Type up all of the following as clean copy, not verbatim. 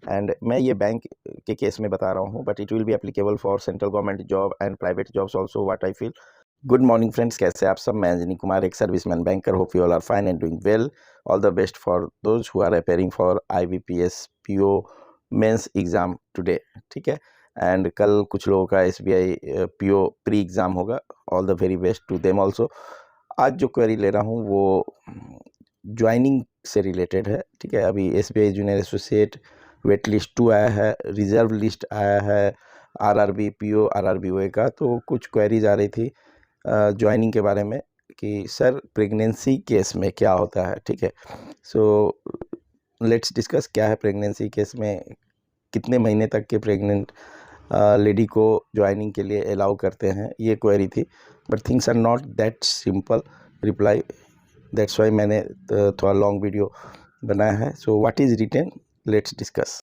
And मैं ये bank के केस में बता रहा हूँ, but it will be applicable for central government job and private jobs also, what I feel. Good morning friends, कैसे आप सब। मैं अंजनी कुमार, एक serviceman banker. Hope you all are fine and doing well. All the best for those who are appearing for IBPS PO mains exam today, ठीक है। And कल कुछ लोगों का SBI PO प्री एग्ज़ाम होगा। All the very best to them also. आज जो query ले रहा हूँ वो ज्वाइनिंग से रिलेटेड है, ठीक है। अभी SBI junior associate wait list 2 आया है, रिजर्व लिस्ट आया है RRB PO RRBOA का। तो कुछ क्वेरीज आ रही थी ज्वाइनिंग के बारे में कि सर प्रेगनेंसी केस में क्या होता है, ठीक है। सो लेट्स डिस्कस क्या है प्रेगनेंसी केस में, कितने महीने तक के प्रेग्नेंट लेडी को ज्वाइनिंग के लिए अलाउ करते हैं, ये क्वेरी थी। But things are not that simple reply, that's why मैंने थोड़ा लॉन्ग वीडियो बनाया है। So what is written, let's discuss.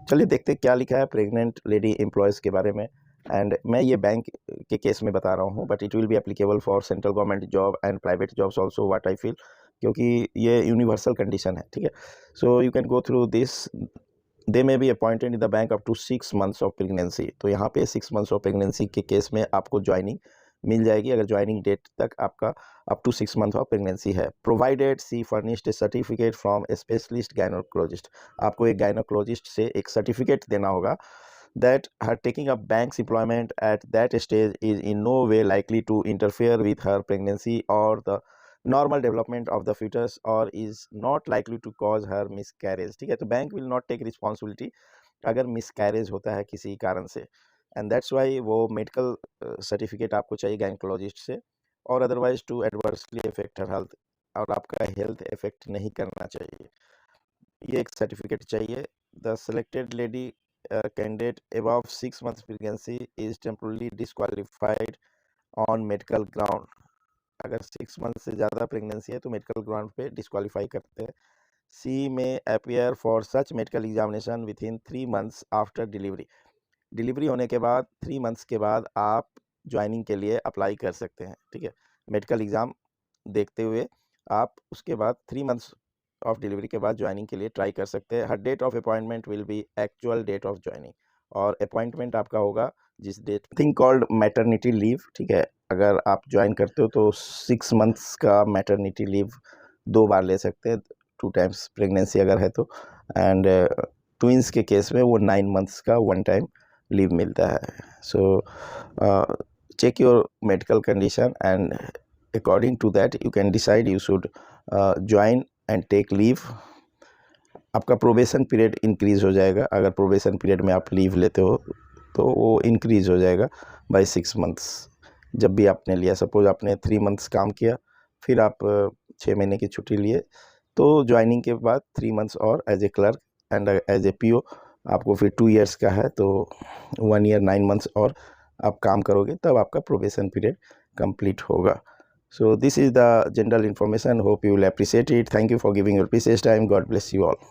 चलिए देखते क्या लिखा है प्रेग्नेंट लेडी एम्प्लॉयज़ के बारे में। एंड मैं ये बैंक के केस में बता रहा हूँ, but it will be applicable for central government job and private jobs also, what I feel, क्योंकि ये यूनिवर्सल कंडीशन है, ठीक है। So you can go through this. They may be appointed in the bank up to 6 months of pregnancy. तो यहाँ पे 6 months of pregnancy के case में आपको ज्वाइनिंग मिल जाएगी, अगर ज्वाइनिंग डेट तक आपका up to 6 month of pregnancy है। Provided she furnished a certificate from a specialist gynaecologist. आपको एक गायनोकोलॉजिस्ट से एक सर्टिफिकेट देना होगा that her taking up bank's employment at that stage is in no way likely to interfere with her pregnancy or the normal development of the fetus or is not likely to cause her miscarriage, ठीक है। तो bank will not take responsibility अगर miscarriage होता है किसी कारण से, and that's why वो medical certificate आपको चाहिए gynecologist से, और otherwise to adversely affect her health, और आपका health affect नहीं करना चाहिए, ये एक सर्टिफिकेट चाहिए। The selected lady candidate above 6 months pregnancy is temporarily disqualified on medical ground। अगर 6 मंथ से ज़्यादा प्रेगनेंसी है तो मेडिकल ग्राउंड पे डिस्क्वालीफाई करते हैं। सी में appear for such medical examination with in 3 months after delivery. Delivery होने के बाद 3 मंथ्स के बाद आप ज्वाइनिंग के लिए अप्लाई कर सकते हैं, ठीक है। मेडिकल एग्ज़ाम देखते हुए आप उसके बाद 3 मंथ्स ऑफ डिलीवरी के बाद ज्वाइनिंग के लिए ट्राई कर सकते हैं। हर date of appointment will be actual date of joining, और अपॉइंटमेंट आपका होगा जिस date, thing called maternity leave, ठीक है। अगर आप ज्वाइन करते हो तो 6 मंथ्स का मैटरनिटी लीव 2 बार ले सकते हैं, 2 टाइम्स प्रेगनेंसी अगर है तो। एंड ट्विंस के केस में वो 9 मंथ्स का 1 टाइम लीव मिलता है। So check your medical condition and according to that you can decide you should join and take leave. आपका प्रोबेशन पीरियड इंक्रीज़ हो जाएगा, अगर प्रोबेशन पीरियड में आप लीव लेते हो तो वो इंक्रीज़ हो जाएगा बाय 6 मंथ्स। जब भी आपने लिया, सपोज आपने 3 मंथ्स काम किया, फिर आप 6 महीने की छुट्टी लिए, तो ज्वाइनिंग के बाद 3 मंथ्स और as a clerk and as a PO आपको फिर 2 ईयर्स का है तो 1 ईयर 9 मंथ्स और आप काम करोगे, तब आपका प्रोबेशन पीरियड कंप्लीट होगा। So this is the general information. Hope you will appreciate it. Thank you for giving your precious time. God bless you all.